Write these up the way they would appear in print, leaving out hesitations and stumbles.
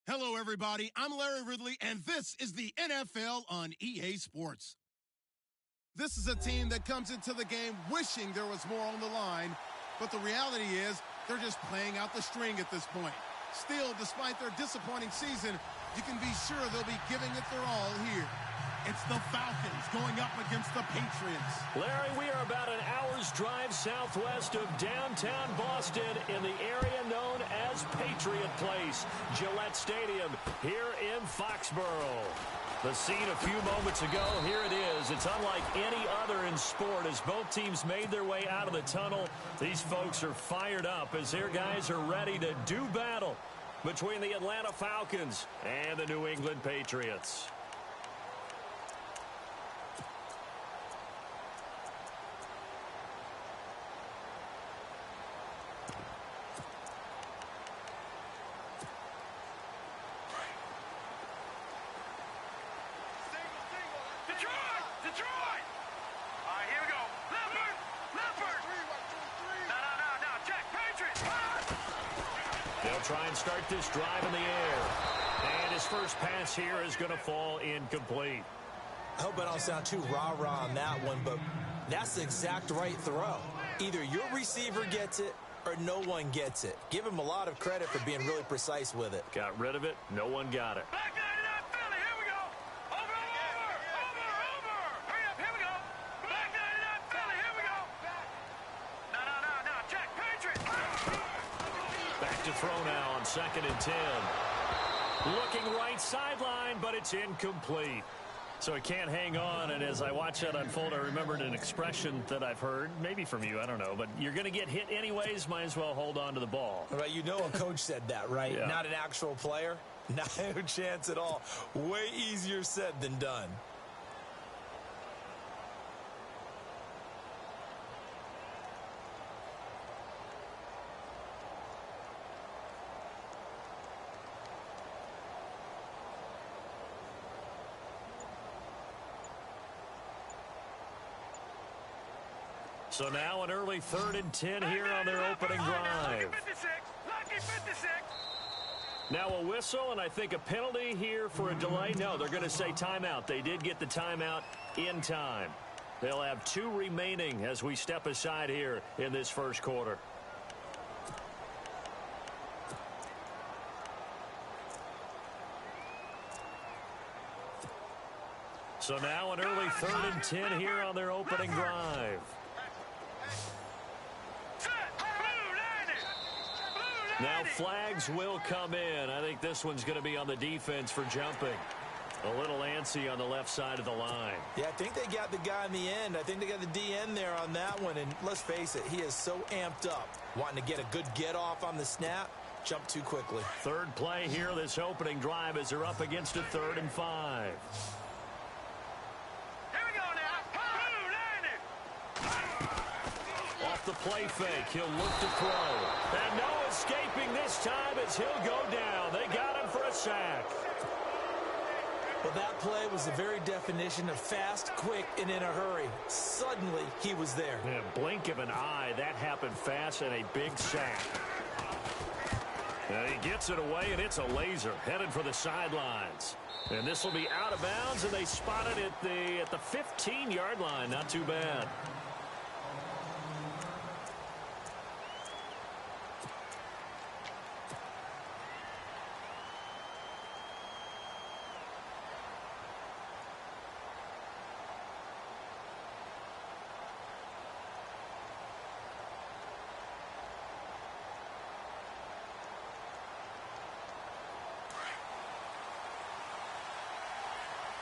Hello, everybody. I'm Larry Ridley, and this is the NFL on EA Sports. This is a team that comes into the game wishing there was more on the line, but the reality is they're just playing out the string at this point. Still, despite their disappointing season, you can be sure they'll be giving it their all here. It's the Falcons going up against the Patriots. Larry, we are about an hour's drive southwest of downtown Boston in the area known as Patriot Place, Gillette Stadium, here in Foxborough. The scene a few moments ago, here it is. It's unlike any other in sport as both teams made their way out of the tunnel. These folks are fired up as their guys are ready to do battle between the Atlanta Falcons and the New England Patriots. Try and start this drive in the air. And his first pass here is going to fall incomplete. I hope I don't sound too rah-rah on that one, but that's the exact right throw. Either your receiver gets it or no one gets it. Give him a lot of credit for being really precise with it. Got rid of it. No one got it. Back 99 Philly. Here we go. Over. Hurry up. Here we go. Back 99 Philly. Here we go. No. Check. Patriots. Back to throw now on 2nd and 10. Looking right sideline, but it's incomplete. So it can't hang on, and as I watch that unfold, I remembered an expression that I've heard, maybe from you, I don't know, but you're going to get hit anyways, might as well hold on to the ball. Right, you know a coach said that, right? Yeah. Not an actual player. Not a chance at all. Way easier said than done. So now an early 3rd and 10 here on their opening drive. Lucky 56. Now a whistle and I think a penalty here for a delay. No, they're going to say timeout. They did get the timeout in time. They'll have 2 remaining as we step aside here in this first quarter. So now an early 3rd and 10 here on their opening drive. Now flags will come in. I think this one's going to be on the defense for jumping. A little antsy on the left side of the line. Yeah, I think they got the guy in the end. I think they got the DN there on that one. And let's face it, he is so amped up, wanting to get a good get off on the snap. Jump too quickly. 3rd play here, this opening drive, as they're up against a 3rd and 5. The play fake. He'll look to throw. And no escaping this time as he'll go down. They got him for a sack. Well, that play was the very definition of fast, quick, and in a hurry. Suddenly, he was there. In a blink of an eye, that happened fast and a big sack. And he gets it away, and it's a laser headed for the sidelines. And this will be out of bounds, and they spot it at the 15-yard line. Not too bad.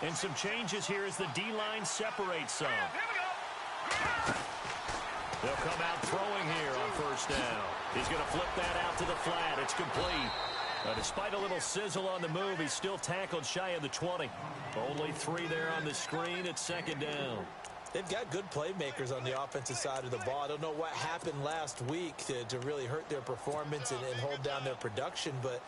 And some changes here as the D-line separates some. They'll come out throwing here on 1st down. He's going to flip that out to the flat. It's complete. Despite a little sizzle on the move, he's still tackled shy of the 20. Only 3 there on the screen at 2nd down. They've got good playmakers on the offensive side of the ball. I don't know what happened last week to really hurt their performance and hold down their production, but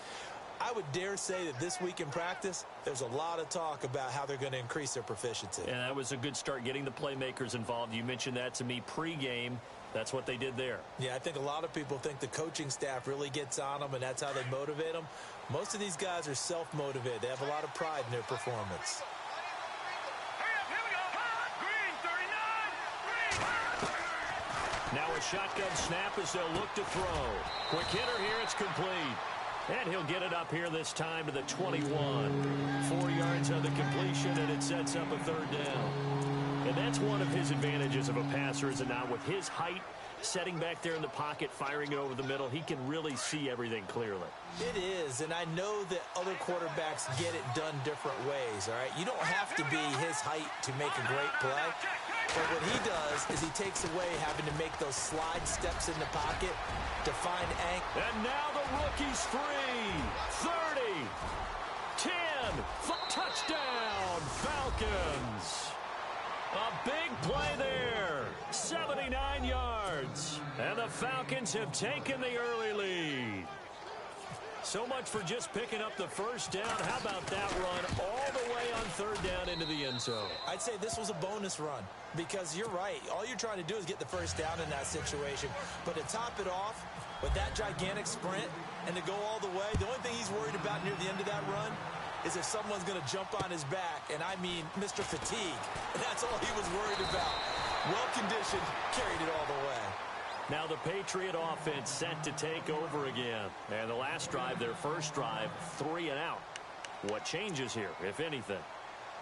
I would dare say that this week in practice, there's a lot of talk about how they're going to increase their proficiency. And that was a good start, getting the playmakers involved. You mentioned that to me pregame. That's what they did there. Yeah, I think a lot of people think the coaching staff really gets on them, and that's how they motivate them. Most of these guys are self-motivated. They have a lot of pride in their performance. Now a shotgun snap as they'll look to throw. Quick hitter here, it's complete. And he'll get it up here this time to the 21. 4 yards on the completion, and it sets up a third down. And that's one of his advantages of a passer, is it not? With his height, setting back there in the pocket, firing it over the middle, he can really see everything clearly. It is, and I know that other quarterbacks get it done different ways, all right? You don't have to be his height to make a great play. But what he does is he takes away having to make those slide steps in the pocket to find angle. And now the rookie's free. 30, 10, touchdown, Falcons. A big play there, 79 yards. And the Falcons have taken the early lead. So much for just picking up the first down. How about that run all the way on third down into the end zone? I'd say this was a bonus run because you're right. All you're trying to do is get the first down in that situation. But to top it off with that gigantic sprint and to go all the way, the only thing he's worried about near the end of that run is if someone's going to jump on his back, and I mean Mr. Fatigue. And that's all he was worried about. Well-conditioned, carried it all the way. Now the Patriot offense set to take over again. And the last drive, their first drive, 3 and out. What changes here, if anything?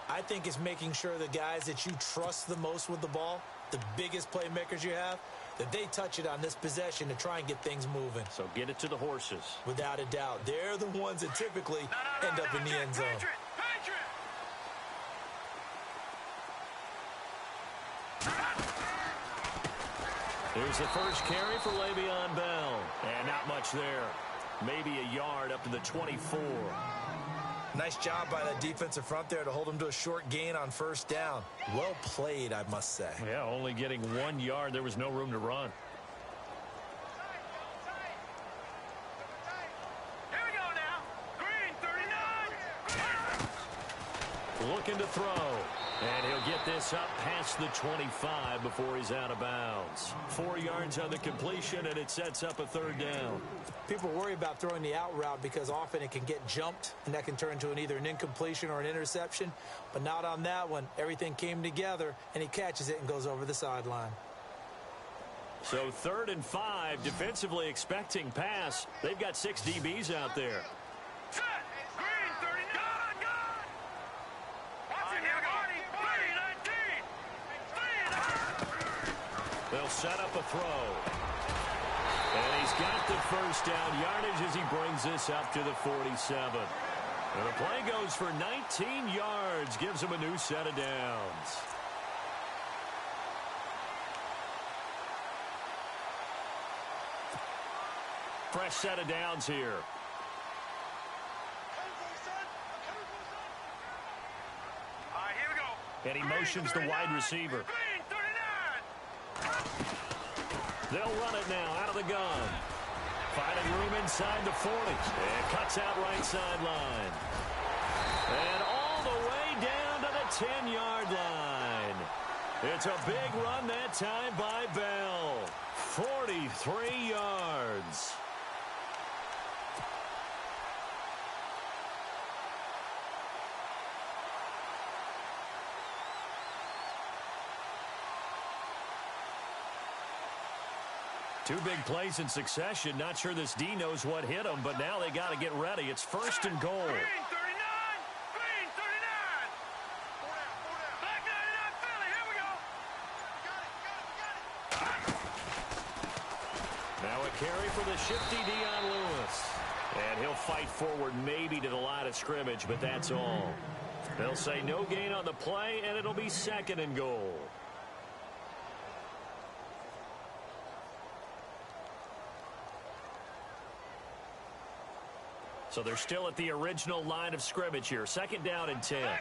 I think it's making sure the guys that you trust the most with the ball, the biggest playmakers you have, that they touch it on this possession to try and get things moving. So get it to the horses. Without a doubt. They're the ones that typically end up in the end zone. Here's the first carry for Le'Veon Bell. And not much there. Maybe a yard up to the 24. Nice job by that defensive front there to hold him to a short gain on first down. Well played, I must say. Yeah, only getting 1 yard. There was no room to run. Here we go now. Green, 39. Looking to throw. And he'll get this up past the 25 before he's out of bounds. 4 yards on the completion, and it sets up a third down. People worry about throwing the out route because often it can get jumped, and that can turn into either an incompletion or an interception. But not on that one. Everything came together, and he catches it and goes over the sideline. So 3rd and 5, defensively expecting pass. They've got 6 DBs out there. Set. Green, 39. Gone. Watch it here, Marty. 3-19. They'll set up a throw. And he's got the first down yardage as he brings this up to the 47. And the play goes for 19 yards, gives him a new set of downs. Fresh set of downs here. All right, here we go. And he motions the wide receiver. Green, 39. They'll run it now out of the gun. Finding room inside the 40. And cuts out right sideline. And all the way down to the 10-yard line. It's a big run that time by Bell. 43 yards. Two big plays in succession. Not sure this D knows what hit him, but now they got to get ready. It's 1st and goal. Green, 39. Green, 39. Black 99 Philly. Here we go. Got it. Now a carry for the shifty Dion Lewis. And he'll fight forward maybe to the line of scrimmage, but that's all. They'll say no gain on the play, and it'll be 2nd and goal. So they're still at the original line of scrimmage here. 2nd down and 10. Over. Here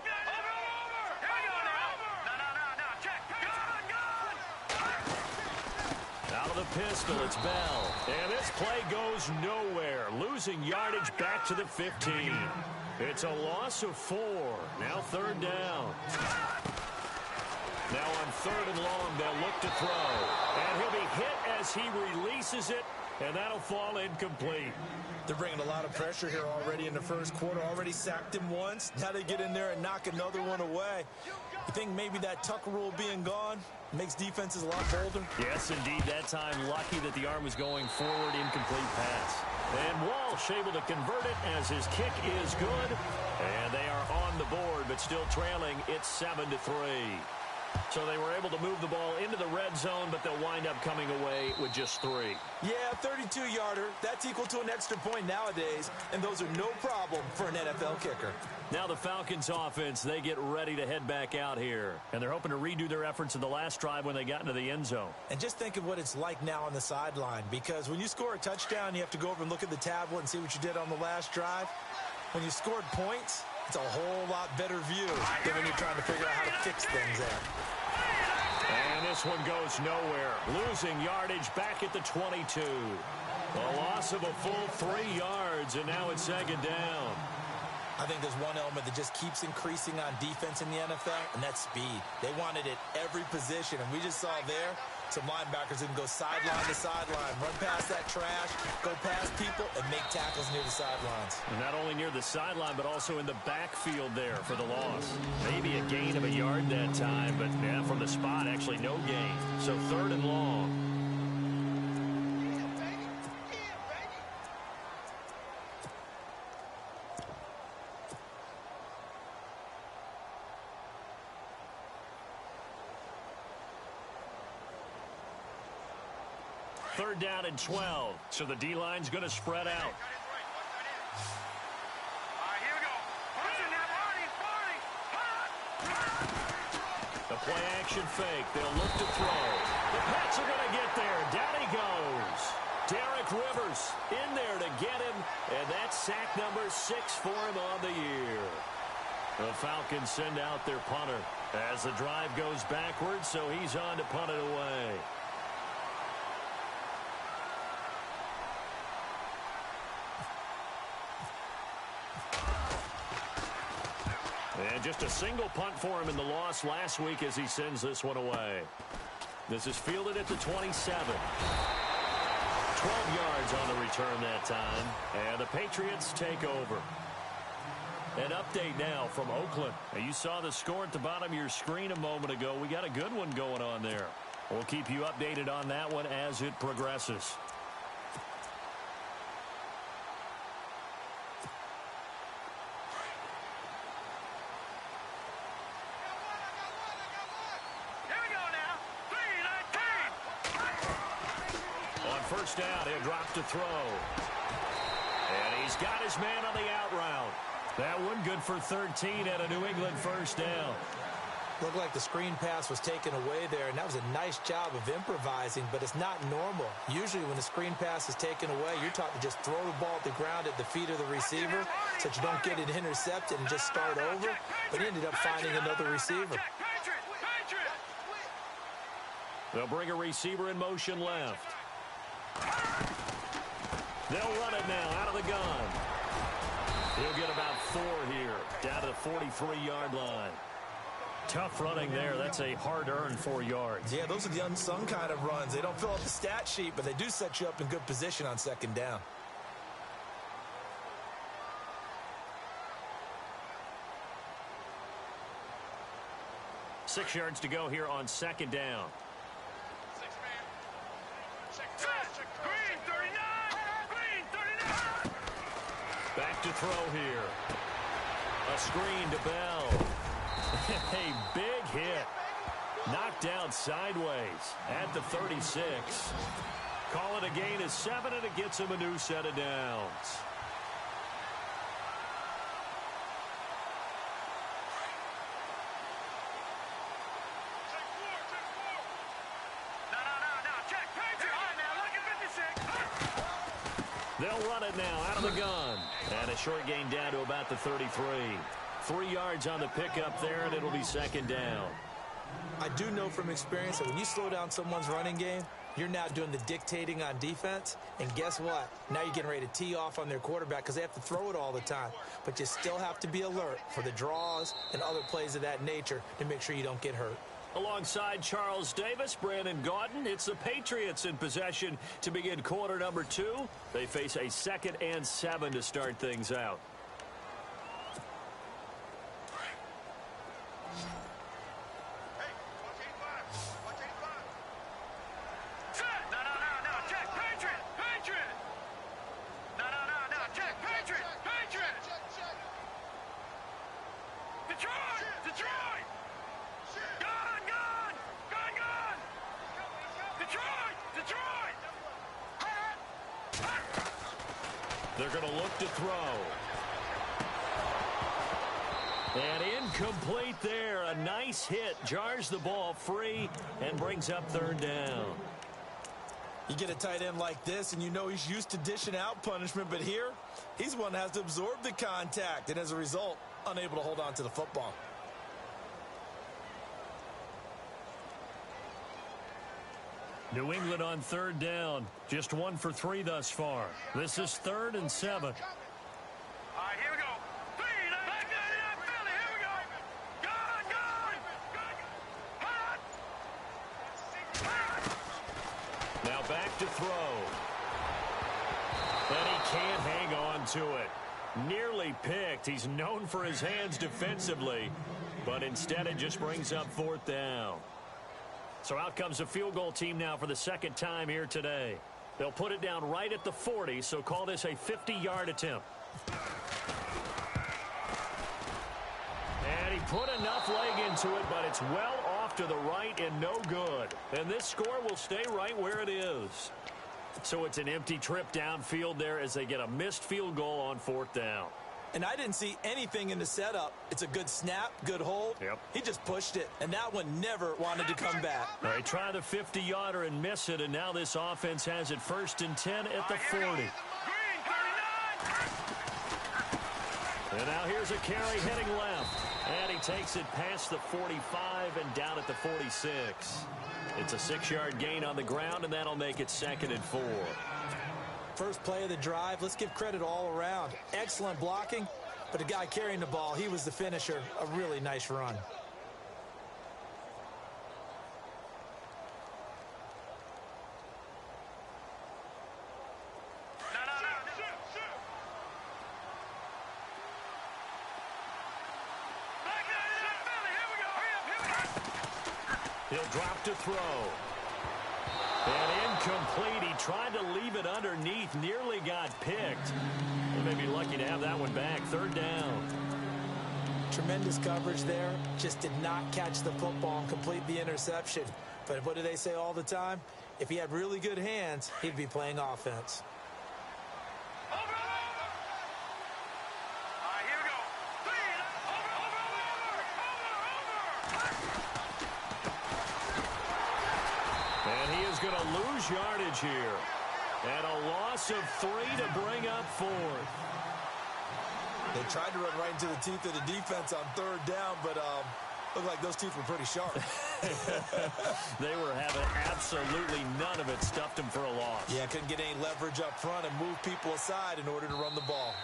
we go now. No. Check. Gone. Out of the pistol, it's Bell. And this play goes nowhere. Losing yardage back to the 15. It's a loss of 4. Now 3rd down. Now on 3rd and long, they'll look to throw. And he'll be hit as he releases it And that'll fall incomplete. They're bringing a lot of pressure here already in the first quarter. Already sacked him once. Now they get in there and knock another one away. You think maybe that tuck rule being gone makes defenses a lot bolder? Yes, indeed. That time, lucky that the arm was going forward. Incomplete pass. And Walsh able to convert it as his kick is good. And they are on the board, but still trailing. It's 7-3. So they were able to move the ball into the red zone, but they'll wind up coming away with just 3. Yeah, 32-yarder. That's equal to an extra point nowadays, and those are no problem for an NFL kicker. Now the Falcons offense, they get ready to head back out here. And they're hoping to redo their efforts in the last drive when they got into the end zone. And just think of what it's like now on the sideline, because when you score a touchdown, you have to go over and look at the tablet and see what you did on the last drive. When you scored points, it's a whole lot better view than when you're trying to figure out how to fix things there. And this one goes nowhere. Losing yardage back at the 22. A loss of a full 3 yards, and now it's second down. I think there's one element that just keeps increasing on defense in the NFL, and that's speed. They want it at every position, and we just saw there some linebackers who can go sideline to sideline, run past that trash, go past people, and make tackles near the sidelines. And not only near the sideline, but also in the backfield there for the loss. Maybe a gain of a yard that time, but yeah, from the spot, actually no gain. So 3rd and long. Third down and 12. So the D-line's going to spread out. All right, here we go. The play action fake. They'll look to throw. The Pats are going to get there. Down he goes. Derek Rivers in there to get him. And that's sack number 6 for him on the year. The Falcons send out their punter as the drive goes backwards, so he's on to punt it away. And just a single punt for him in the loss last week as he sends this one away. This is fielded at the 27. 12 yards on the return that time. And the Patriots take over. An update now from Oakland. Now, you saw the score at the bottom of your screen a moment ago. We got a good one going on there. We'll keep you updated on that one as it progresses. First down, he'll drop to throw. And he's got his man on the out route. That one good for 13 at a New England first down. Looked like the screen pass was taken away there, and that was a nice job of improvising, but it's not normal. Usually when the screen pass is taken away, you're taught to just throw the ball at the ground at the feet of the receiver so that you don't get it intercepted and just start over, but he ended up finding another receiver. They'll bring a receiver in motion left. They'll run it now out of the gun. He'll get about 4 here, down to the 43-yard line. Tough running there. That's a hard-earned 4 yards. Yeah, those are the unsung kind of runs. They don't fill up the stat sheet, but they do set you up in good position on second down. Six yards to go here on second down. Back to throw here. A screen to Bell. A big hit. Knocked down sideways at the 36. Call it a gain of 7, and it gets him a new set of downs. They'll run it now out of the gun. And a short gain down to about the 33. 3 yards on the pickup there, and it'll be second down. I do know from experience that when you slow down someone's running game, you're now doing the dictating on defense. And guess what? Now you're getting ready to tee off on their quarterback because they have to throw it all the time. But you still have to be alert for the draws and other plays of that nature to make sure you don't get hurt. Alongside Charles Davis, Brandon Gaudin, it's the Patriots in possession to begin quarter number 2. They face a 2nd and 7 to start things out. They're going to look to throw. And incomplete there. A nice hit. Jars the ball free and brings up 3rd down. You get a tight end like this, and you know he's used to dishing out punishment, but here, he's one that has to absorb the contact, and as a result, unable to hold on to the football. New England on 3rd down. Just 1 for 3 thus far. This is 3rd and 7. All right, here we go. Back there, Philly, here we go. Gone. Now back to throw. And he can't hang on to it. Nearly picked. He's known for his hands defensively, but instead it just brings up 4th down. So out comes a field goal team now for the 2nd time here today. They'll put it down right at the 40, so call this a 50-yard attempt. And he put enough leg into it, but it's well off to the right and no good. And this score will stay right where it is. So it's an empty trip downfield there as they get a missed field goal on 4th down. And I didn't see anything in the setup. It's a good snap, good hold. Yep. He just pushed it, and that one never wanted to come back. All right, try the 50-yarder and miss it, and now this offense has it 1st and 10 at the 40. And now here's a carry heading left. And he takes it past the 45 and down at the 46. It's a 6-yard gain on the ground, and that'll make it 2nd and 4. First play of the drive, let's give credit all around. Excellent blocking, but the guy carrying the ball, he was the finisher. A really nice run. He'll drop to throw. And incomplete. He tried to leave it underneath. Nearly got picked. They may be lucky to have that one back. 3rd down. Tremendous coverage there. Just did not catch the football and complete the interception. But what do they say all the time? If he had really good hands, he'd be playing offense. Going to lose yardage here. And a loss of 3 to bring up 4th. They tried to run right into the teeth of the defense on 3rd down, but looked like those teeth were pretty sharp. They were having absolutely none of it. Stuffed them for a loss. Yeah, couldn't get any leverage up front and move people aside in order to run the ball.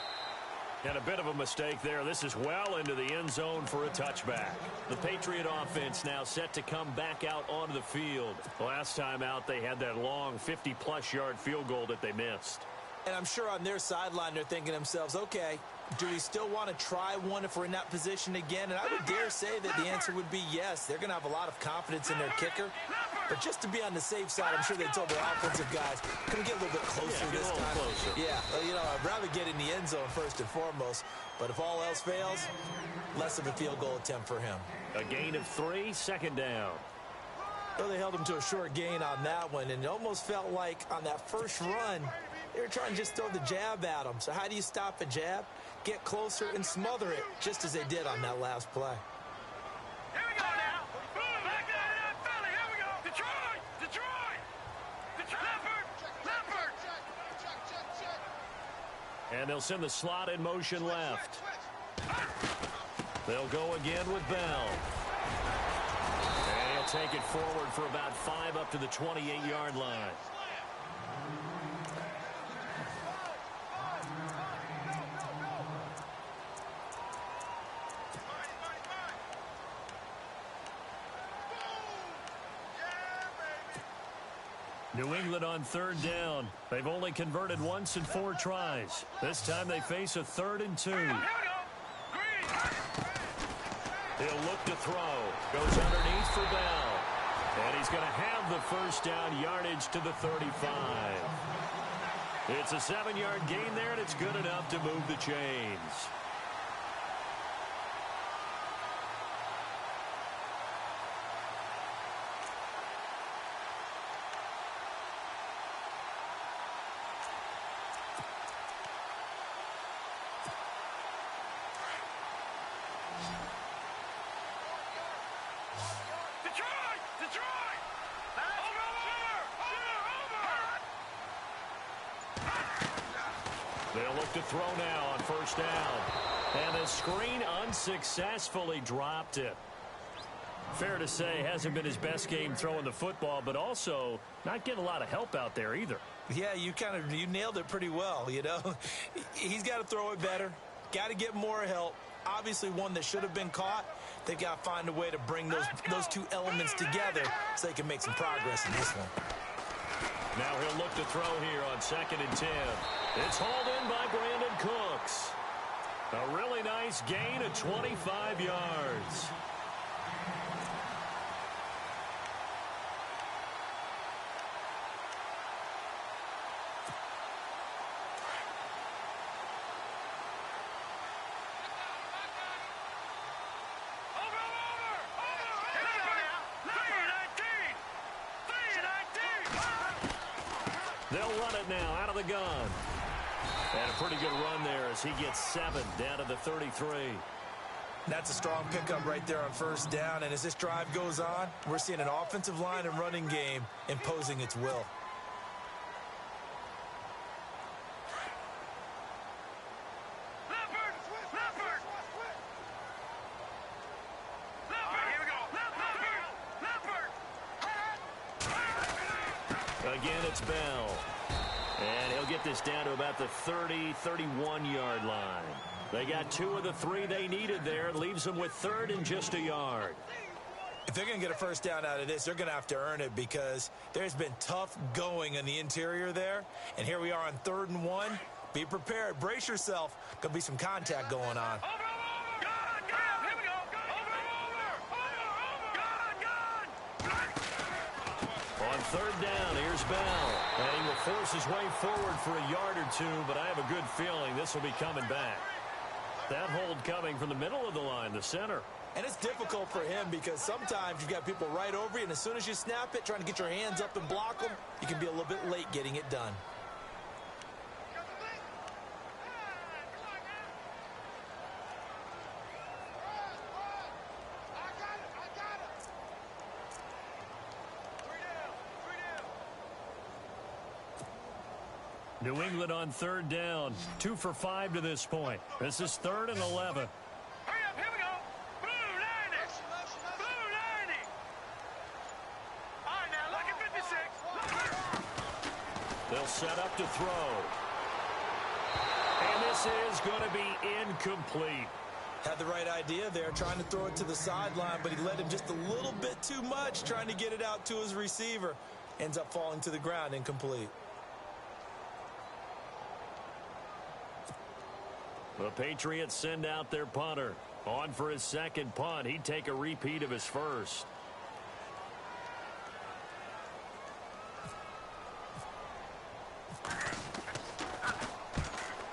And a bit of a mistake there. This is well into the end zone for a touchback. The Patriot offense now set to come back out onto the field. Last time out, they had that long 50-plus yard field goal that they missed. And I'm sure on their sideline, they're thinking to themselves, okay, do we still want to try one if we're in that position again? And I would dare say that the answer would be yes. They're going to have a lot of confidence in their kicker. But just to be on the safe side, I'm sure they told their offensive guys, can we get a little bit closer this time? Closer. Yeah, you know, I'd rather get in the end zone first and foremost. But if all else fails, less of a field goal attempt for him. A gain of 3, 2nd down. Well, they held him to a short gain on that one, and it almost felt like on that first run, they were trying to just throw the jab at him. So how do you stop a jab? Get closer and smother it, just as they did on that last play. Here we go now. Back there, Philly. Here we go. Detroit. Leopard. And they'll send the slot in motion left. They'll go again with Bell. And he'll take it forward for about 5 up to the 28-yard line. New England on third down. They've only converted once in 4 tries. This time they face a 3rd and 2. He'll look to throw. Goes underneath for Bell. And he's going to have the first down, yardage to the 35. It's a 7-yard gain there, and it's good enough to move the chains. They'll look to throw now on first down. And the screen unsuccessfully dropped it. Fair to say, hasn't been his best game throwing the football, but also not getting a lot of help out there either. Yeah, you nailed it pretty well, you know. He's got to throw it better. Got to get more help. Obviously one that should have been caught. They've got to find a way to bring those two elements together so they can make some progress in this one. Now he'll look to throw here on 2nd and 10. It's hauled in by Brandon Cooks. A really nice gain of 25 yards. They'll run it now out of the gun. And a pretty good run there as he gets 7 down to the 33. That's a strong pickup right there on first down. And as this drive goes on, we're seeing an offensive line and running game imposing its will. Again, it's Bell. And he'll get this down to about the 30, 31-yard line. They got 2 of the 3 they needed there. Leaves them with 3rd and just a yard. If they're going to get a first down out of this, they're going to have to earn it because there's been tough going in the interior there. And here we are on 3rd and 1. Be prepared. Brace yourself. Going to be some contact going on. On 3rd down, here's Bell. And he will force his way forward for a yard or 2, but I have a good feeling this will be coming back. That hold coming from the middle of the line, the center. And it's difficult for him because sometimes you've got people right over you, and as soon as you snap it, trying to get your hands up and block them, you can be a little bit late getting it done. New England on 3rd down. 2 for 5 to this point. This is 3rd and 11. Hurry up, here we go. Blue 90. Blue 90. All right, now look at 56. They'll set up to throw. And this is going to be incomplete. Had the right idea there, trying to throw it to the sideline, but he led him just a little bit too much, trying to get it out to his receiver. Ends up falling to the ground, incomplete. The Patriots send out their punter. On for his 2nd punt. He'd take a repeat of his first.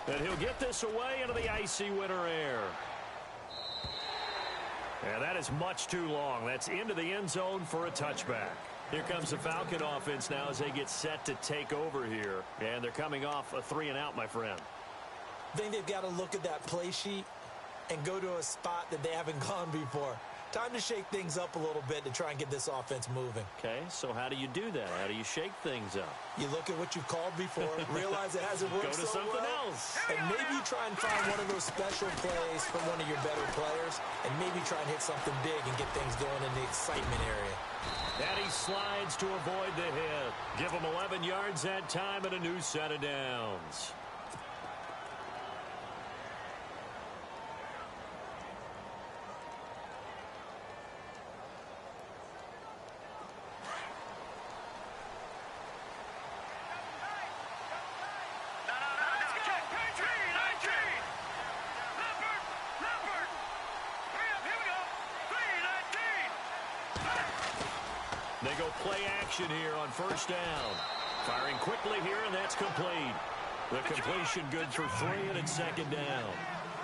And he'll get this away into the icy winter air. And that is much too long. That's into the end zone for a touchback. Here comes the Falcon offense now as they get set to take over here. And they're coming off a 3-and-out, my friend. I think they've got to look at that play sheet and go to a spot that they haven't gone before. Time to shake things up a little bit to try and get this offense moving. Okay, so how do you do that? How do you shake things up? You look at what you've called before, realize it hasn't worked Go to so something well, else. and maybe you try and find one of those special plays from one of your better players, and maybe try and hit something big and get things going in the excitement area. And he slides to avoid the hit. Give him 11 yards that time and a new set of downs. They go play action here on first down. Firing quickly here, and that's complete. The completion good for 3, and it's second down.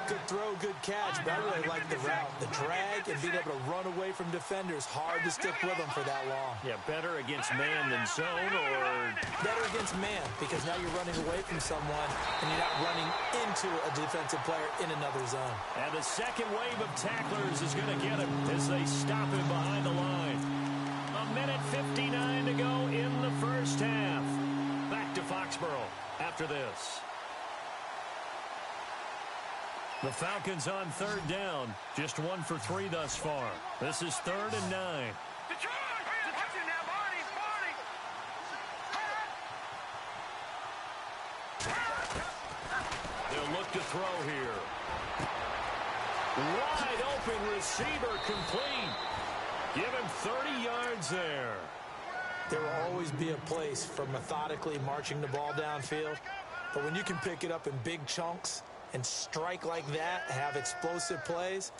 Good throw, good catch, but I really like the route. The drag and being able to run away from defenders, hard to stick with them for that long. Yeah, better against man than zone, or better against man, because now you're running away from someone and you're not running into a defensive player in another zone. And the second wave of tacklers is going to get him as they stop him behind the line. 1:59 to go in the first half. Back to Foxborough after this. The Falcons on third down. Just 1 for 3 thus far. This is 3rd and 9. They'll look to throw here. Wide open receiver complete. Give him 30 yards there. There will always be a place for methodically marching the ball downfield. But when you can pick it up in big chunks and strike like that, have explosive plays,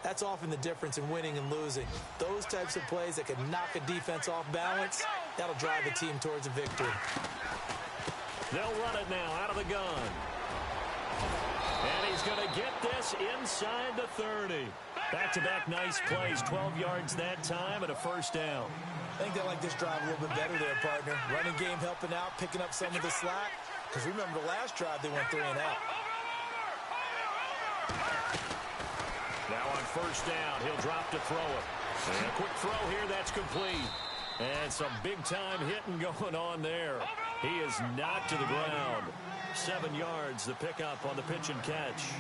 that's often the difference in winning and losing. Those types of plays that can knock a defense off balance, that'll drive a team towards a victory. They'll run it now out of the gun. And he's going to get this inside the 30. Back-to-back nice plays, 12 yards that time and a first down. I think they like this drive a little bit better there, partner. Running game helping out, picking up some of the slack. Because remember the last drive, they went 3 and out. Now on first down, he'll drop to throw it. And a quick throw here, that's complete. And some big-time hitting going on there. He is knocked to the ground. 7 yards, the pickup on the pitch and catch.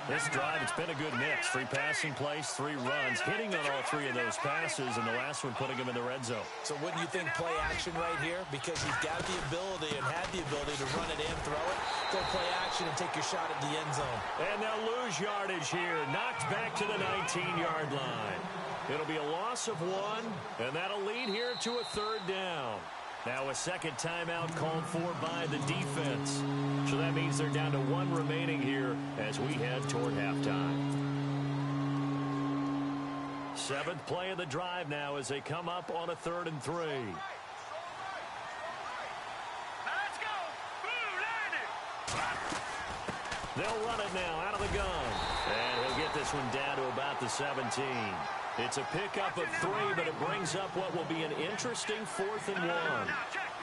This drive, it's been a good mix. 3 passing plays, 3 runs, hitting on all 3 of those passes, and the last one putting him in the red zone. So wouldn't you think play action right here? Because you've got the ability and had the ability to run it and throw it. Go play action and take your shot at the end zone. And they'll lose yardage here. Knocked back to the 19-yard line. It'll be a loss of 1, and that'll lead here to a 3rd down. Now a second timeout called for by the defense. So that means they're down to 1 remaining here as we head toward halftime. 7th play of the drive now as they come up on a 3rd and 3. Let's go. They'll run it now out of the gun. And he'll get this one down to about the 17. It's a pickup of 3, but it brings up what will be an interesting 4th and 1. Well,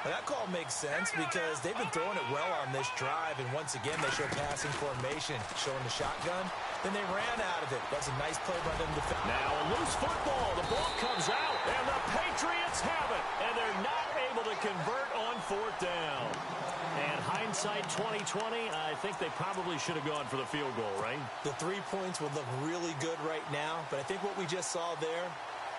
that call makes sense because they've been throwing it well on this drive, and once again they show passing formation, showing the shotgun. Then they ran out of it. That's a nice play by them. Now a loose football. The ball comes out, and the Patriots have it, and they're not able to convert on 4th down. And hindsight 2020, I think they probably should have gone for the field goal, right? The 3 points would look really good right now, but I think what we just saw there,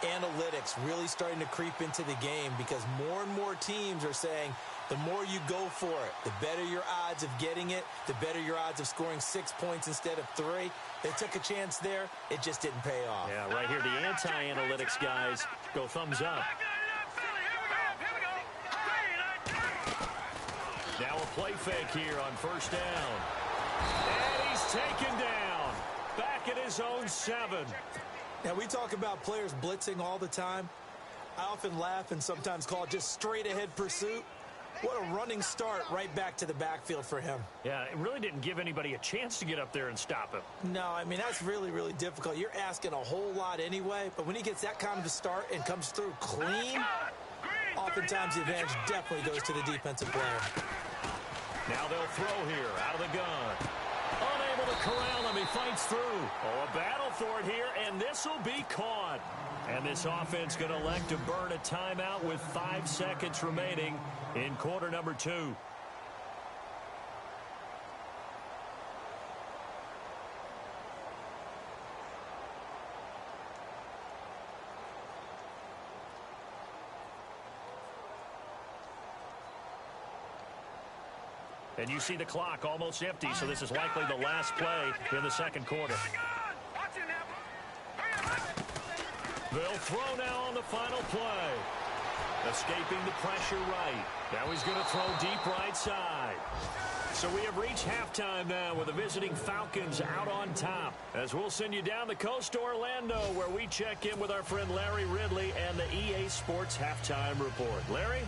analytics really starting to creep into the game because more and more teams are saying the more you go for it, the better your odds of getting it, the better your odds of scoring 6 points instead of 3. They took a chance there. It just didn't pay off. Yeah, right here, the anti-analytics guys go thumbs up. Now a play fake here on first down. And he's taken down. Back at his own 7. Now, we talk about players blitzing all the time. I often laugh and sometimes call it just straight-ahead pursuit. What a running start right back to the backfield for him. Yeah, it really didn't give anybody a chance to get up there and stop him. No, I mean, that's really, really difficult. You're asking a whole lot anyway, but when he gets that kind of a start and comes through clean, oftentimes the advantage definitely goes to the defensive player. Now they'll throw here out of the gun. Unable to corral him. He fights through. Oh, a battle for it here, and this will be caught. And this offense going to elect to burn a timeout with 5 seconds remaining in quarter number 2. And you see the clock almost empty, so this is likely the last play in the second quarter. They'll throw now on the final play. Escaping the pressure right. Now he's going to throw deep right side. So we have reached halftime now with the visiting Falcons out on top. As we'll send you down the coast to Orlando, where we check in with our friend Larry Ridley and the EA Sports Halftime Report. Larry?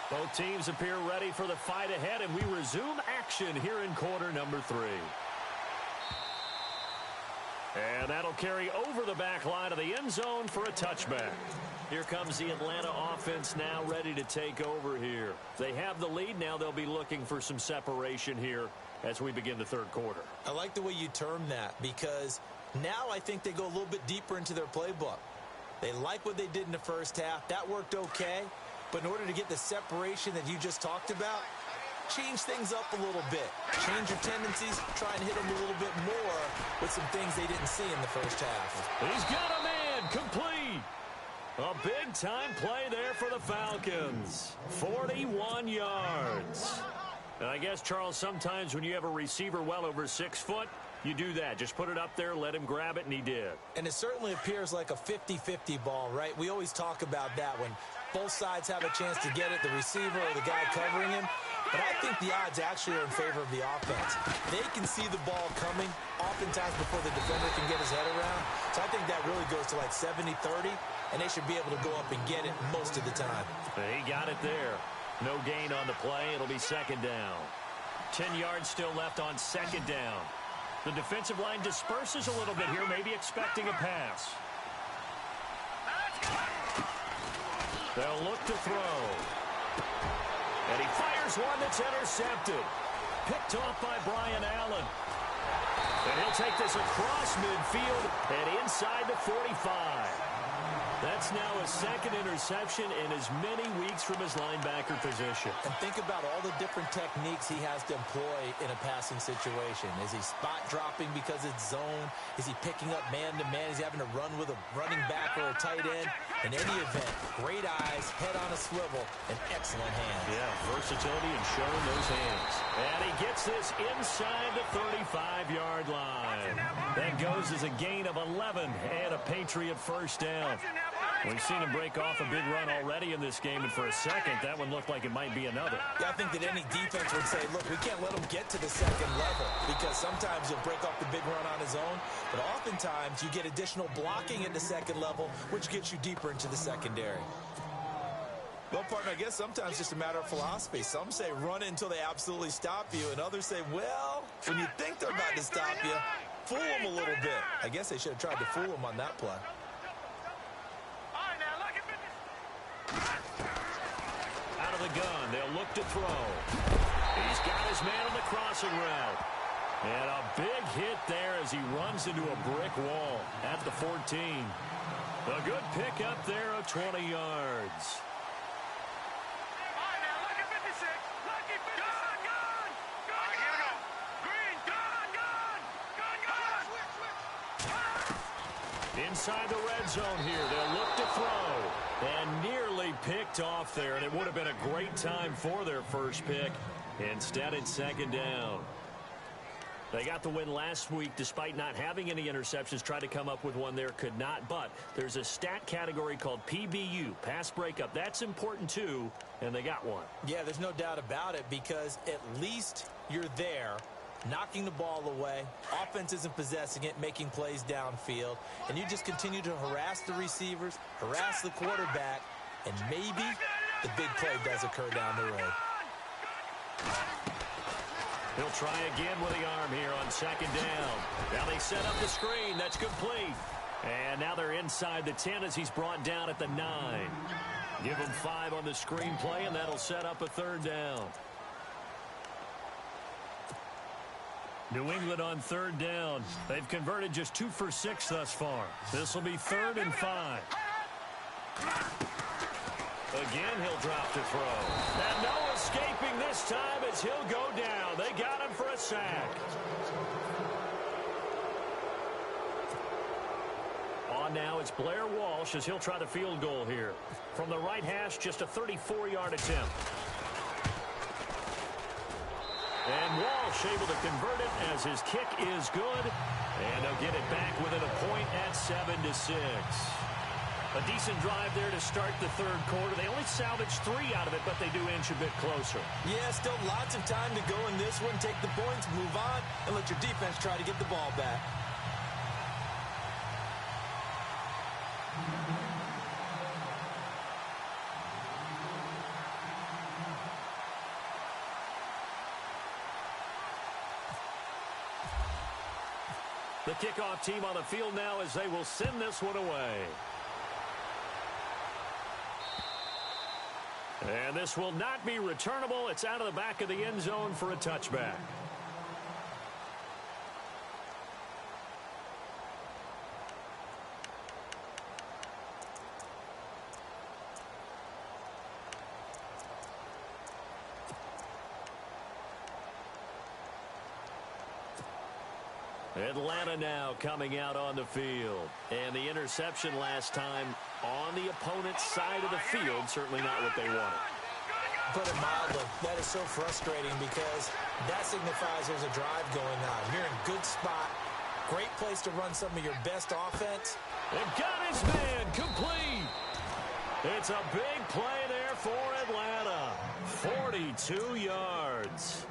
Both teams appear ready for the fight ahead, and we resume action here in quarter number 3. And that'll carry over the back line of the end zone for a touchback. Here comes the Atlanta offense now ready to take over here. They have the lead. Now they'll be looking for some separation here as we begin the third quarter. I like the way you term that, because now I think they go a little bit deeper into their playbook. They like what they did in the first half. That worked okay. But in order to get the separation that you just talked about, change things up a little bit. Change your tendencies, try and hit them a little bit more with some things they didn't see in the first half. He's got a man, complete. A big-time play there for the Falcons. 41 yards. And I guess, Charles, sometimes when you have a receiver well over 6 foot, you do that. Just put it up there, let him grab it, and he did. And it certainly appears like a 50-50 ball, right? We always talk about that when both sides have a chance to get it, the receiver or the guy covering him. But I think the odds actually are in favor of the offense. They can see the ball coming oftentimes before the defender can get his head around. So I think that really goes to like 70-30, and they should be able to go up and get it most of the time. He got it there. No gain on the play. It'll be second down. 10 yards still left on second down. The defensive line disperses a little bit here, maybe expecting a pass. They'll look to throw. And he fires one that's intercepted. Picked off by Brian Allen. And he'll take this across midfield and inside the 45. That's now his second interception in as many weeks from his linebacker position. And think about all the different techniques he has to employ in a passing situation. Is he spot dropping because it's zone? Is he picking up man-to-man? Is he having to run with a running back or a tight end? In any event, great eyes, head on a swivel, and excellent hands. Yeah, versatility and showing those hands. And he gets this inside the 35-yard line. That goes as a gain of 11 and a Patriot first down. We've seen him break off a big run already in this game, and for a second, that one looked like it might be another. Yeah, I think that any defense would say, look, we can't let him get to the second level, because sometimes he'll break off the big run on his own, but oftentimes you get additional blocking at the second level, which gets you deeper into the secondary. Well, partner, I guess sometimes it's just a matter of philosophy. Some say run it until they absolutely stop you, and others say, well, when you think they're about to stop you, fool them a little bit. I guess they should have tried to fool him on that play. Out of the gun, they'll look to throw. He's got his man on the crossing route. And a big hit there as he runs into a brick wall at the 14. A good pick up there of 20 yards. Inside the red zone here, they'll look to throw. And nearly picked off there, and it would have been a great time for their first pick. Instead, it's second down. They got the win last week despite not having any interceptions. Tried to come up with one there, could not. But there's a stat category called PBU, pass breakup. That's important too, and they got one. Yeah, there's no doubt about it, because at least you're there, knocking the ball away. Offense isn't possessing it, making plays downfield. And you just continue to harass the receivers, harass the quarterback, and maybe the big play does occur down the road. He'll try again with the arm here on second down. Now they set up the screen. That's complete. And now they're inside the 10 as he's brought down at the 9. Give him 5 on the screen play, and that'll set up a third down. New England on third down. They've converted just 2 for 6 thus far. This will be 3rd and 5. Again, he'll drop to throw. And no escaping this time as he'll go down. They got him for a sack. On on now. It's Blair Walsh as he'll try the field goal here. From the right hash, just a 34-yard attempt. And Walsh able to convert it as his kick is good. And they'll get it back within a point at 7-6. A decent drive there to start the third quarter. They only salvaged 3 out of it, but they do inch a bit closer. Yeah, still lots of time to go in this one. Take the points, move on, and let your defense try to get the ball back. The kickoff team on the field now as they will send this one away. And this will not be returnable. It's out of the back of the end zone for a touchback. Atlanta now coming out on the field. And the interception last time on the opponent's side of the field, certainly not what they wanted. Put it mildly, that is so frustrating because that signifies there's a drive going on. You're in good spot, great place to run some of your best offense. And got his man complete. It's a big play there for Atlanta. 42 yards.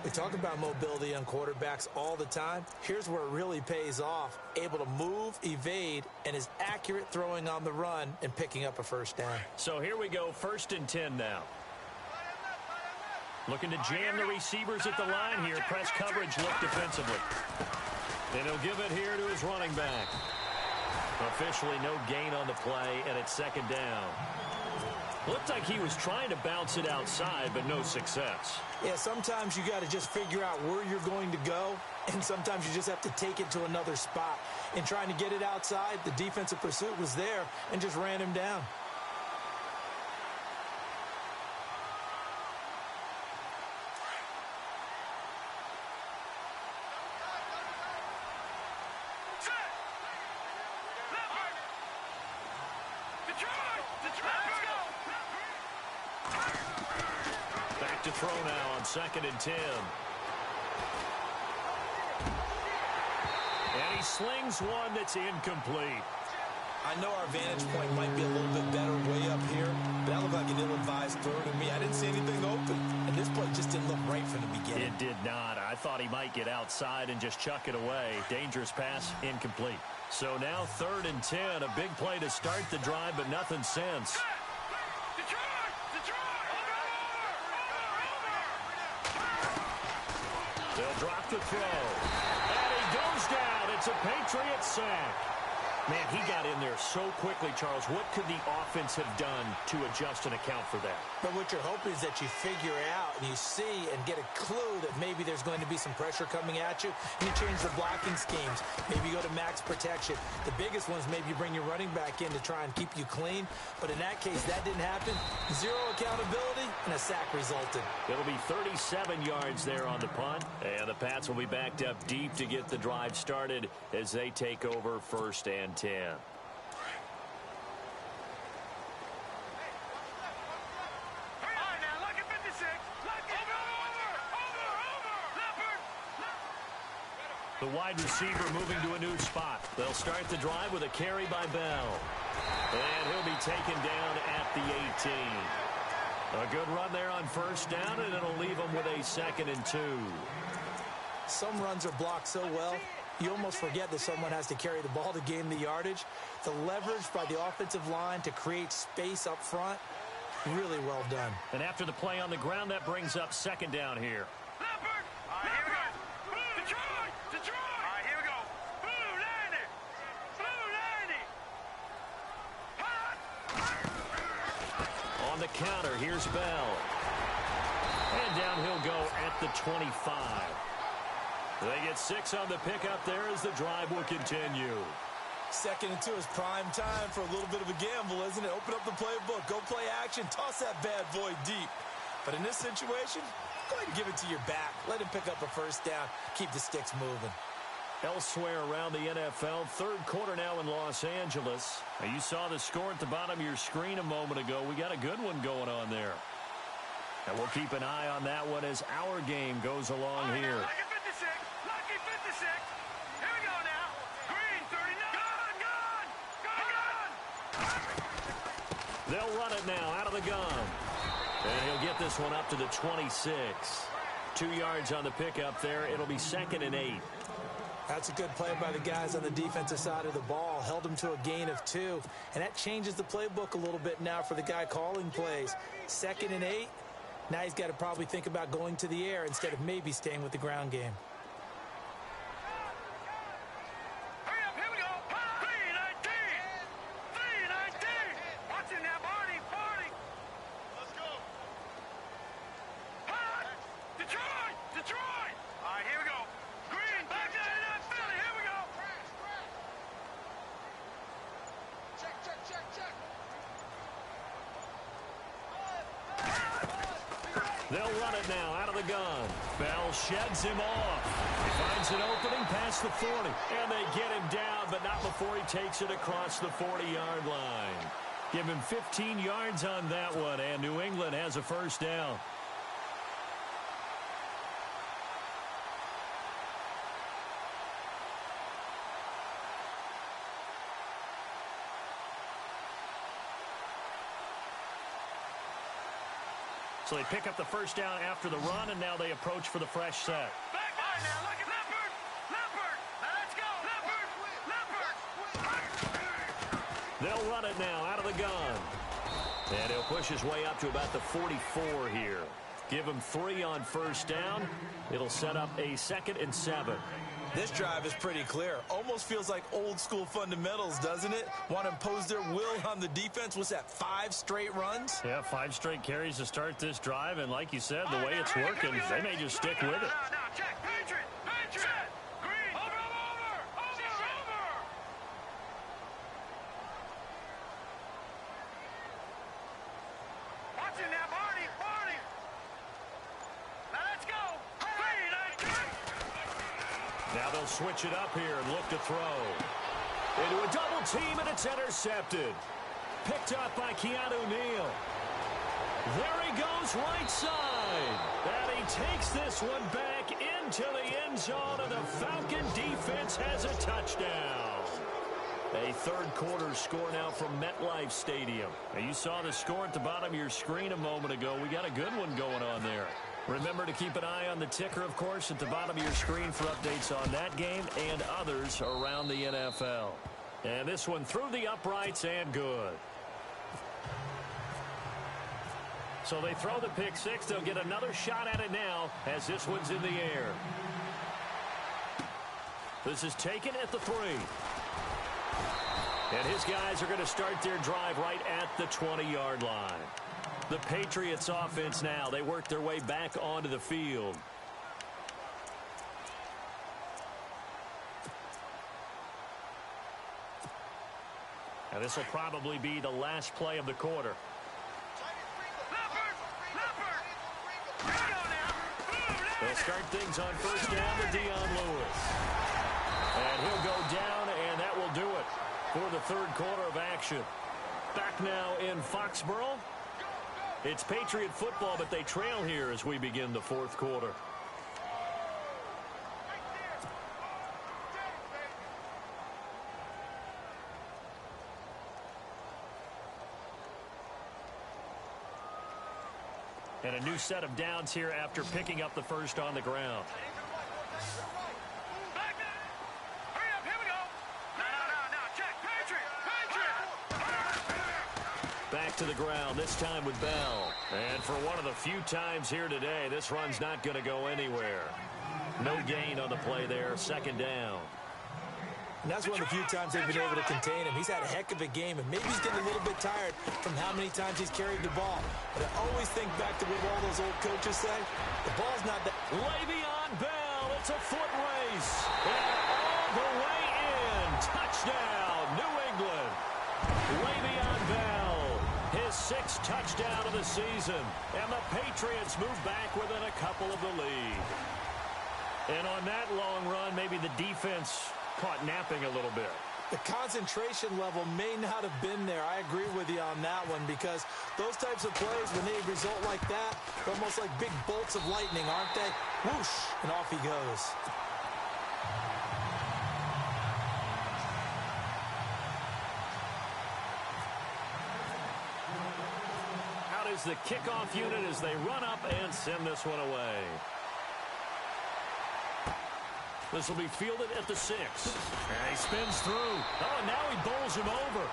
We talk about mobility on quarterbacks all the time. Here's where it really pays off. Able to move, evade, and is accurate throwing on the run and picking up a first down. So here we go, 1st and 10 now. Looking to jam the receivers at the line here. Press coverage look defensively. And he'll give it here to his running back. Officially no gain on the play, and it's 2nd down. Looked like he was trying to bounce it outside, but no success. Yeah, sometimes you got to just figure out where you're going to go, and sometimes you just have to take it to another spot. In trying to get it outside, the defensive pursuit was there and just ran him down. Back to throw now on 2nd and 10. And he slings one that's incomplete. I know our vantage point might be a little bit better way up here, but that looked like an ill-advised throw to me. I didn't see anything open, and this play just didn't look right from the beginning. It did not. I thought he might get outside and just chuck it away. Dangerous pass, incomplete. So now 3rd and 10, a big play to start the drive, but nothing since. They'll drop the throw. And he goes down. It's a Patriot sack. Man, he got in there so quickly, Charles. What could the offense have done to adjust and account for that? But what you're hoping is that you figure out and you see and get a clue that maybe there's going to be some pressure coming at you, and you change the blocking schemes. Maybe you go to max protection. The biggest ones, maybe you bring your running back in to try and keep you clean. But in that case, that didn't happen. Zero accountability, and a sack resulted. It'll be 37 yards there on the punt. And the Pats will be backed up deep to get the drive started as they take over 1st and 10. The wide receiver moving to a new spot. They'll start the drive with a carry by Bell. And he'll be taken down at the 18. A good run there on 1st down, and it'll leave him with a 2nd and 2. Some runs are blocked so well, you almost forget that someone has to carry the ball to gain the yardage. The leverage by the offensive line to create space up front, really well done. And after the play on the ground, that brings up 2nd down here. On the counter, here's Bell. And down he'll go at the 25. They get 6 on the pickup there as the drive will continue. 2nd and 2 is prime time for a little bit of a gamble, isn't it? Open up the playbook, go play action, toss that bad boy deep. But in this situation, go ahead and give it to your back. Let him pick up a 1st down, keep the sticks moving. Elsewhere around the NFL, third quarter now in Los Angeles. Now, you saw the score at the bottom of your screen a moment ago. We got a good one going on there. And we'll keep an eye on that one as our game goes along here. Lucky 56. Lucky 56. Here we go now. Green 39. Gun. They'll run it now out of the gun. And he'll get this one up to the 26. 2 yards on the pickup there. It'll be 2nd and 8. That's a good play by the guys on the defensive side of the ball. Held him to a gain of 2. And that changes the playbook a little bit now for the guy calling plays. 2nd and 8. Now he's got to probably think about going to the air instead of maybe staying with the ground game. Hurry up, here we go. 319. 319. Watch it now, Barney. Barney. Let's go. Detroit. Detroit. All right, here we go. Green, back 99 Philly. Here we go. Check, check, check, check. They'll run it now out of the gun. Bell sheds him off. He finds an opening past the 40. And they get him down, but not before he takes it across the 40-yard line. Give him 15 yards on that one, and New England has a first down. So they pick up the first down after the run, and now they approach for the fresh set. Back by now. Look at Leopard. Leopard. Now let's go. Leopard. Leopard. They'll run it now out of the gun. And he'll push his way up to about the 44 here. Give him 3 on first down. It'll set up a 2nd and 7. This drive is pretty clear. Almost feels like old school fundamentals, doesn't it? Want to impose their will on the defense. What's that, 5 straight runs? Yeah, 5 straight carries to start this drive. And like you said, the way it's working, they may just stick with it. Now, check. Patriot. Patriot. Green. Over. Watch it now, Barney. Barney. Now let's go. 319. Now they'll switch it up here and look to throw. Into a double team, and it's intercepted. Picked up by Keanu Neal. There he goes right side. And he takes this one back into the end zone, and the Falcon defense has a touchdown. A third quarter score now from MetLife Stadium. Now, you saw the score at the bottom of your screen a moment ago. We got a good one going on there. Remember to keep an eye on the ticker, of course, at the bottom of your screen for updates on that game and others around the NFL. And this one through the uprights and good. So they throw the pick six. They'll get another shot at it now as this one's in the air. This is taken at the 3. And his guys are going to start their drive right at the 20-yard line. The Patriots offense now, they work their way back onto the field. Now this will probably be the last play of the quarter. They'll start things on first down to Dion Lewis. And he'll go down, and that will do it for the third quarter of action. Back now in Foxborough. It's Patriot football, but they trail here as we begin the fourth quarter. And a new set of downs here after picking up the first on the ground. Back to the ground, this time with Bell. And for one of the few times here today, this run's not going to go anywhere. No gain on the play there, second down. And that's one of the few times they've been able to contain him. He's had a heck of a game, and maybe he's getting a little bit tired from how many times he's carried the ball. But I always think back to what all those old coaches say. The ball's not that. Le'Veon Bell, it's a foot race. And all the way in. Touchdown, New England. Le'Veon Bell, his 6th touchdown of the season. And the Patriots move back within a couple of the lead. And on that long run, maybe the defense caught napping a little bit. The concentration level may not have been there. I agree with you on that one, because those types of plays, when they result like that, they're almost like big bolts of lightning, aren't they? Whoosh, and off he goes. Out is the kickoff unit as they run up and send this one away. This will be fielded at the 6. And he spins through. Oh, and now he bowls him over.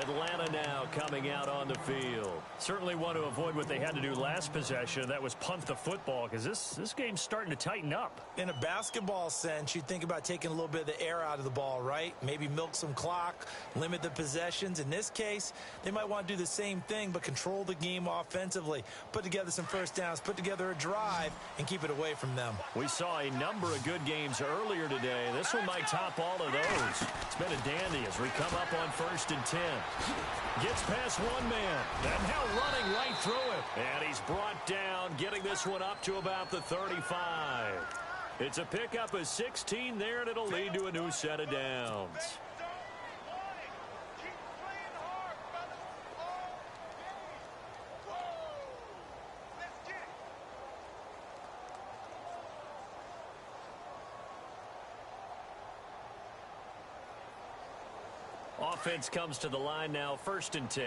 Atlanta now coming out on the field. Certainly want to avoid what they had to do last possession. That was punt the football, because this game's starting to tighten up. In a basketball sense, you think about taking a little bit of the air out of the ball, right? Maybe milk some clock, limit the possessions. In this case, they might want to do the same thing, but control the game offensively. Put together some first downs, put together a drive, and keep it away from them. We saw a number of good games earlier today. This one might top all of those. It's been a dandy as we come up on 1st and 10. Gets past one man, and now running right through it. And he's brought down, getting this one up to about the 35. It's a pickup of 16 there, and it'll lead to a new set of downs. Offense comes to the line now, 1st and 10.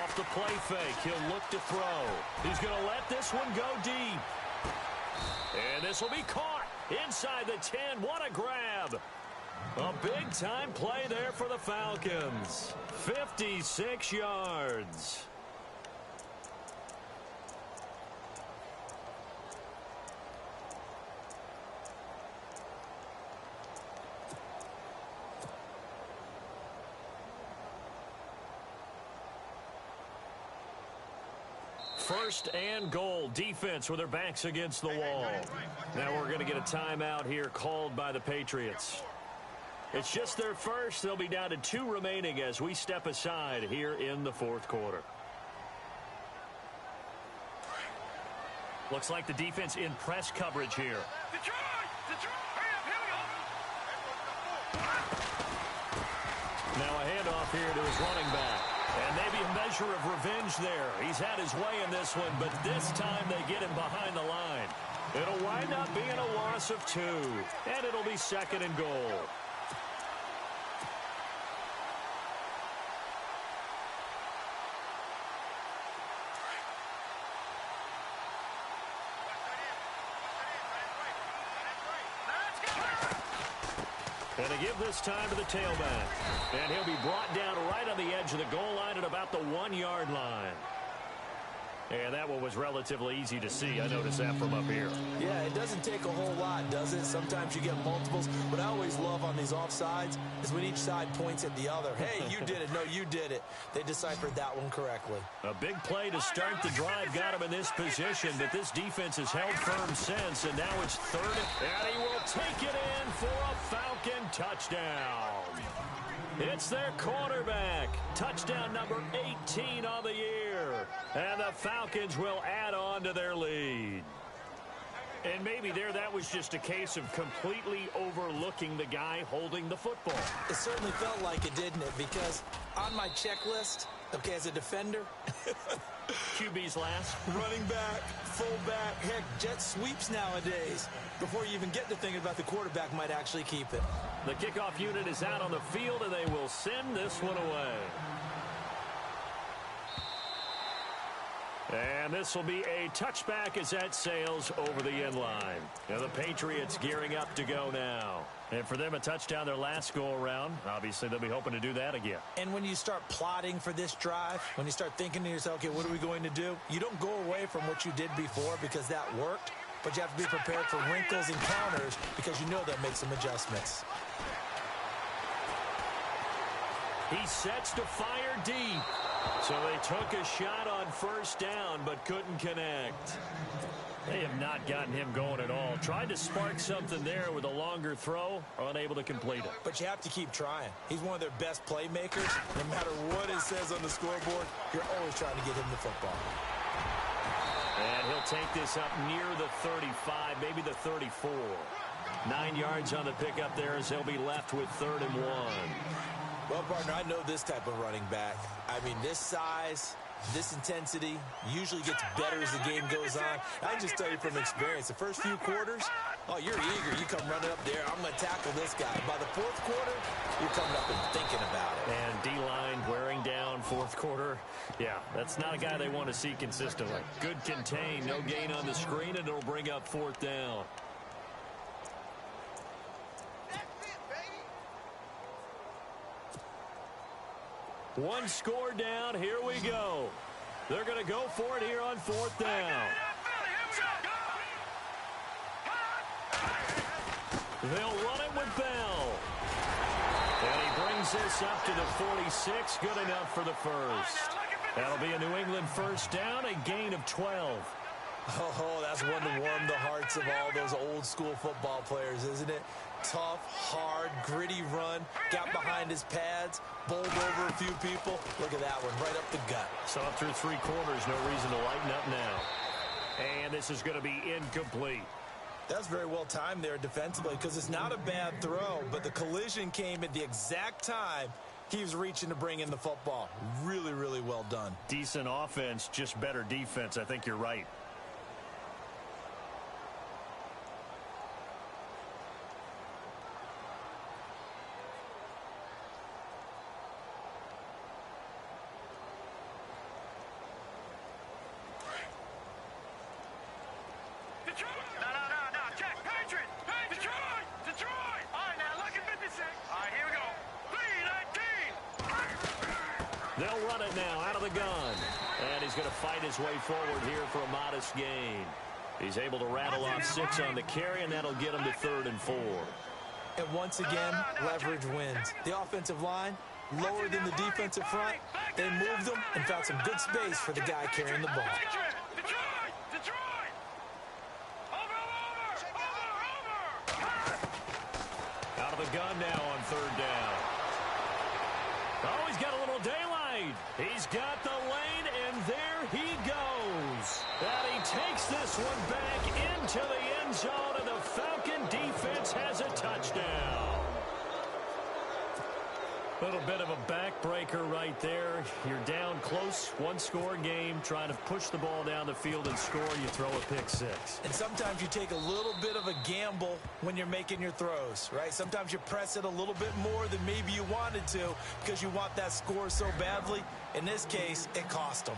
Off the play fake, he'll look to throw. He's going to let this one go deep. And this will be caught inside the 10. What a grab. A big-time play there for the Falcons. 56 yards. First and goal. Defense with their backs against the wall. Now we're going to get a timeout here called by the Patriots. It's just their first. They'll be down to 2 remaining as we step aside here in the 4th quarter. Looks like the defense in press coverage here. Now a handoff here to his running back. And maybe a measure of revenge there. He's had his way in this one, but this time they get him behind the line. It'll wind up being a loss of 2, and it'll be 2nd and goal. And they give this time to the tailback. And he'll be brought down right on the edge of the goal line at about the 1-yard line. And that one was relatively easy to see. I noticed that from up here. Yeah, it doesn't take a whole lot, does it? Sometimes you get multiples. What I always love on these offsides is when each side points at the other. Hey, you did it. No, you did it. They deciphered that one correctly. A big play to start the drive got him in this position, but this defense has held firm since, and now it's 3rd. And he will take it in for a Falcon touchdown. It's their quarterback. Touchdown number 18 on the year. And the Falcons will add on to their lead. And maybe that was just a case of completely overlooking the guy holding the football. It certainly felt like it, didn't it? Because on my checklist, okay, as a defender, QB's last. running back, fullback, heck, jet sweeps nowadays. Before you even get to thinking about the quarterback might actually keep it. The kickoff unit is out on the field, and they will send this one away. And this will be a touchback as that sails over the end line. Now the Patriots gearing up to go now. And for them, a touchdown their last go-around. Obviously, they'll be hoping to do that again. And when you start plotting for this drive, when you start thinking to yourself, okay, what are we going to do? You don't go away from what you did before because that worked, but you have to be prepared for wrinkles and counters because you know that makes some adjustments. He sets to fire deep. So they took a shot on first down, but couldn't connect. They have not gotten him going at all. Tried to spark something there with a longer throw, unable to complete it. But you have to keep trying. He's one of their best playmakers. No matter what it says on the scoreboard, you're always trying to get him the football. And he'll take this up near the 35, maybe the 34. 9 yards on the pickup there as he'll be left with 3rd and 1. Well, partner, I know this type of running back. I mean, this size, this intensity usually gets better as the game goes on. I can just tell you from experience, the first few quarters, oh, you're eager. You come running up there. I'm going to tackle this guy. By the 4th quarter, you're coming up and thinking about it. And D-line wearing down 4th quarter. Yeah, that's not a guy they want to see consistently. Good contain, no gain on the screen, and it'll bring up 4th down. One score down. Here we go. They're going to go for it here on 4th down. They'll run it with Bell. And he brings this up to the 46. Good enough for the first. That'll be a New England first down, a gain of 12. Oh, that's one to warm the hearts of all those old school football players, isn't it? Tough, hard, gritty run, got behind his pads, bowled over a few people. Look at that one, right up the gut. So up through 3 quarters, no reason to lighten up now. And this is going to be incomplete. That's very well timed there defensively because it's not a bad throw, but the collision came at the exact time he was reaching to bring in the football. Really, really well done. Decent offense, just better defense. I think you're right. They'll run it now out of the gun. And he's going to fight his way forward here for a modest gain. He's able to rattle off 6 on the carry, and that'll get him to 3rd and 4. And once again, leverage wins. The offensive line, lower than the defensive front. They moved them and found some good space for the guy carrying the ball. Out of the gun now on 3rd down. Oh, he's got a little daylight. He's got the lane, and there he goes. And he takes this one back into the end zone, and the Falcon defense has a touchdown. Little bit of a backbreaker right there. You're down close, 1-score game, trying to push the ball down the field and score. You throw a pick 6. And sometimes you take a little bit of a gamble when you're making your throws, right? Sometimes you press it a little bit more than maybe you wanted to because you want that score so badly. In this case, it cost them.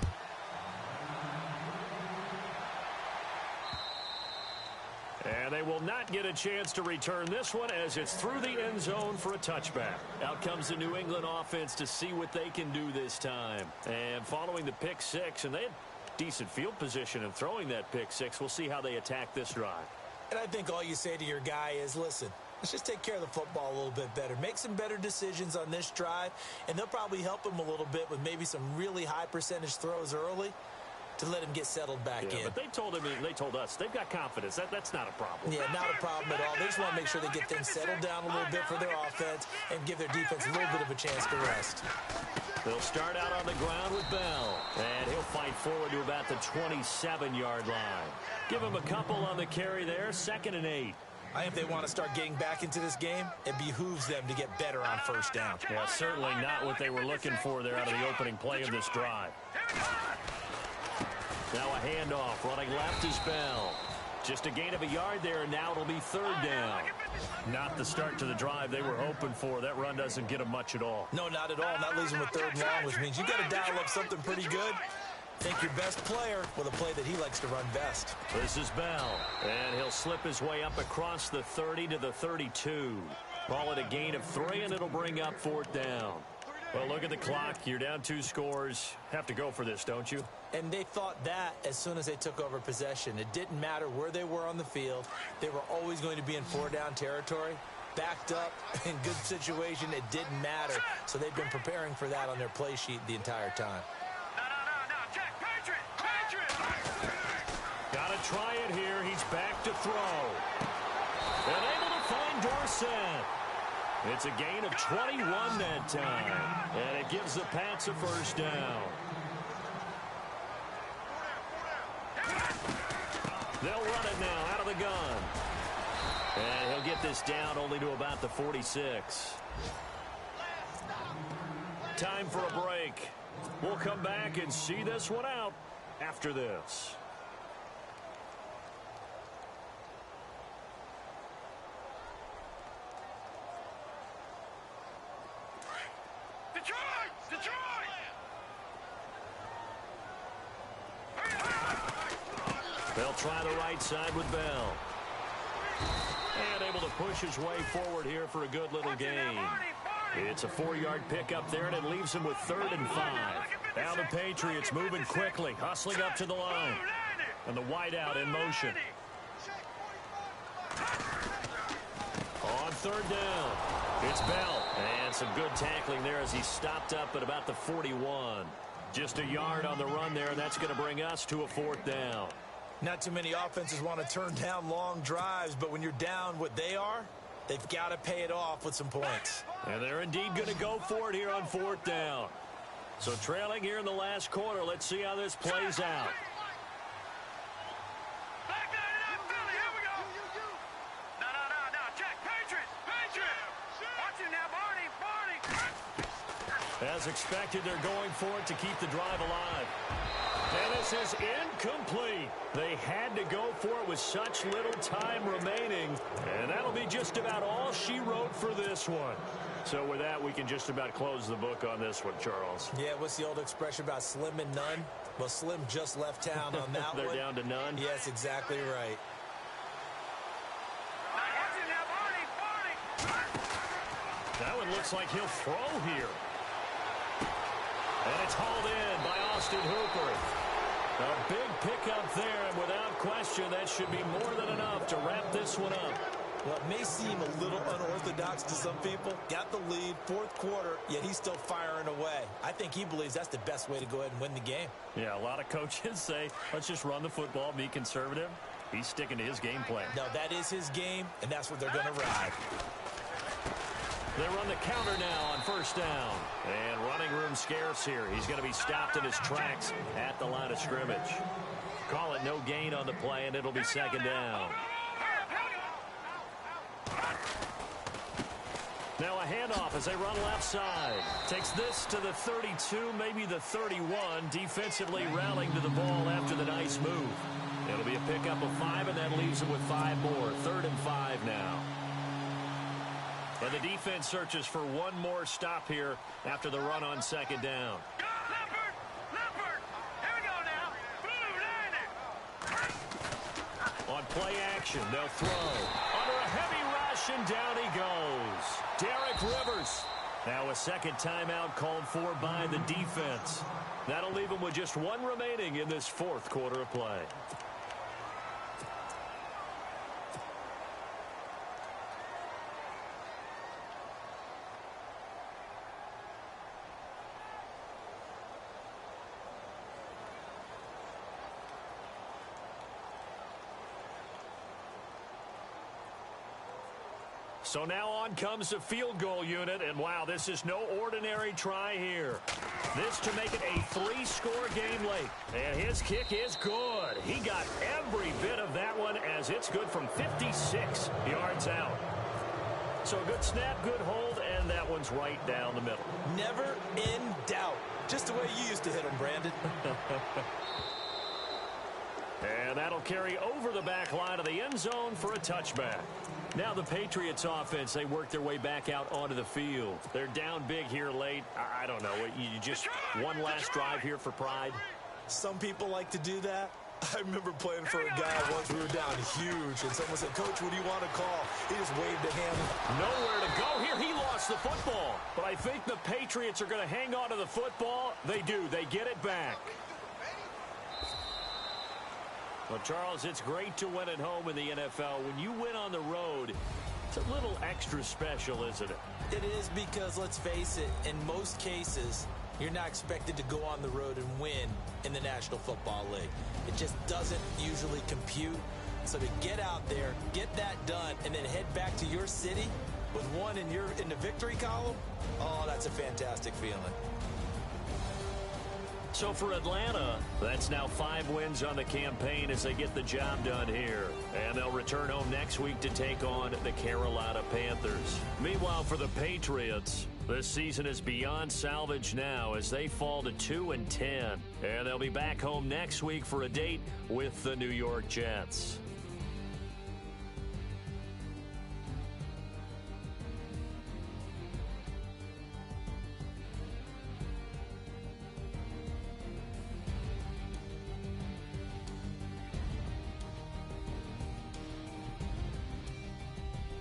And they will not get a chance to return this one as it's through the end zone for a touchback. Out comes the New England offense to see what they can do this time. And following the pick 6, and they had decent field position in throwing that pick 6. We'll see how they attack this drive. And I think all you say to your guy is, listen, let's just take care of the football a little bit better. Make some better decisions on this drive, and they'll probably help him a little bit with maybe some really high percentage throws early to let him get settled back in. But they told us they've got confidence. That's not a problem. Yeah, not a problem at all. They just want to make sure they get things settled down a little bit for their offense and give their defense a little bit of a chance to rest. They'll start out on the ground with Bell, and he'll fight forward to about the 27-yard line. Give him a couple on the carry there, 2nd and 8. I think if they want to start getting back into this game, it behooves them to get better on first down. Yeah, certainly not what they were looking for there out of the opening play of this drive. Now a handoff. Running left is Bell. Just a gain of a yard there, and now it'll be 3rd down. Not the start to the drive they were hoping for. That run doesn't get them much at all. No, not at all. Not losing with 3rd and long, which means you got to dial up something pretty good. Think your best player with a play that he likes to run best. This is Bell, and he'll slip his way up across the 30 to the 32. Call it a gain of 3, and it'll bring up 4th down. Well, look at the clock. You're down 2 scores. Have to go for this, don't you? And they thought that as soon as they took over possession. It didn't matter where they were on the field. They were always going to be in 4-down territory. backed up, in good situation. It didn't matter. So they've been preparing for that on their play sheet the entire time. No. Check. Patriot. Got to try it here. He's back to throw. And able to find Dorsett. It's a gain of 21 that time. And it gives the Pats a first down. They'll run it now out of the gun. And he'll get this down only to about the 46. Time for a break. We'll come back and see this one out after this. Detroit! They'll try the right side with Bell. And able to push his way forward here for a good little gain. It's a 4-yard pickup there, and it leaves him with 3rd and 5. Now the Patriots moving quickly, hustling up to the line. And the wideout in motion. On 3rd down, it's Bell. And some good tackling there as he stopped up at about the 41. Just a yard on the run there, and that's going to bring us to a 4th down. Not too many offenses want to turn down long drives, but when you're down what they are, they've got to pay it off with some points. And they're indeed going to go for it here on 4th down. So trailing here in the last quarter, let's see how this plays out. Check. Patriot. Watch him now, Barney. As expected, they're going for it to keep the drive alive. And this is incomplete. They had to go for it with such little time remaining. And that'll be just about all she wrote for this one. So with that, we can just about close the book on this one, Charles. Yeah, what's the old expression about slim and none? Well, Slim just left town on that They're one. down to none? Yes, exactly right. That one looks like he'll throw here. And it's hauled in by Austin Hooper. A big pickup there, and without question, that should be more than enough to wrap this one up. Well, it may seem a little unorthodox to some people. Got the lead, 4th quarter, yet he's still firing away. I think he believes that's the best way to go ahead and win the game. Yeah, a lot of coaches say, let's just run the football, be conservative. He's sticking to his game plan. No, that is his game, and that's what they're going to ride. They run the counter now on 1st down. And running room scarce here. He's going to be stopped in his tracks at the line of scrimmage. Call it no gain on the play, and it'll be 2nd down. Now a handoff as they run left side. Takes this to the 32, maybe the 31. Defensively rallying to the ball after the nice move. It'll be a pickup of 5, and that leaves them with 5 more. 3rd and 5 now. And the defense searches for one more stop here after the run on 2nd down. Go, Leopard! Here we go now. Blue, line it! On play action, they'll throw. Under a heavy rush, and down he goes. Derek Rivers. Now a 2nd timeout called for by the defense. That'll leave him with just 1 remaining in this 4th quarter of play. So now on comes the field goal unit, and wow, this is no ordinary try here. This to make it a 3-score game late, and his kick is good. He got every bit of that one as it's good from 56 yards out. So a good snap, good hold, and that one's right down the middle. Never in doubt. Just the way you used to hit them, Brandon. And that'll carry over the back line of the end zone for a touchback. Now the Patriots offense, they work their way back out onto the field. They're down big here late. I don't know. You just one last drive here for pride. Some people like to do that. I remember playing for a guy once we were down huge, and someone said, Coach, what do you want to call? He just waved a hand. Nowhere to go here. He lost the football. But I think the Patriots are going to hang on to the football. They do. They get it back. Well, Charles, it's great to win at home in the NFL. When you win on the road, It's a little extra special, isn't it? It is, because let's face it, in most cases, you're not expected to go on the road and win in the National Football League. It just doesn't usually compute. So to get out there, get that done, and then head back to your city with one in the victory column, oh, that's a fantastic feeling. So for Atlanta, that's now 5 wins on the campaign as they get the job done here. And they'll return home next week to take on the Carolina Panthers. Meanwhile, for the Patriots, this season is beyond salvage now as they fall to 2-10. And they'll be back home next week for a date with the New York Jets.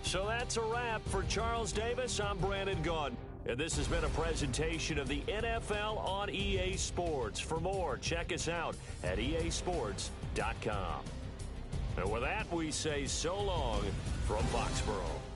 So that's a wrap. For Charles Davis, I'm Brandon Gaudin. And this has been a presentation of the NFL on EA Sports. For more, check us out at easports.com. And with that, we say so long from Foxborough.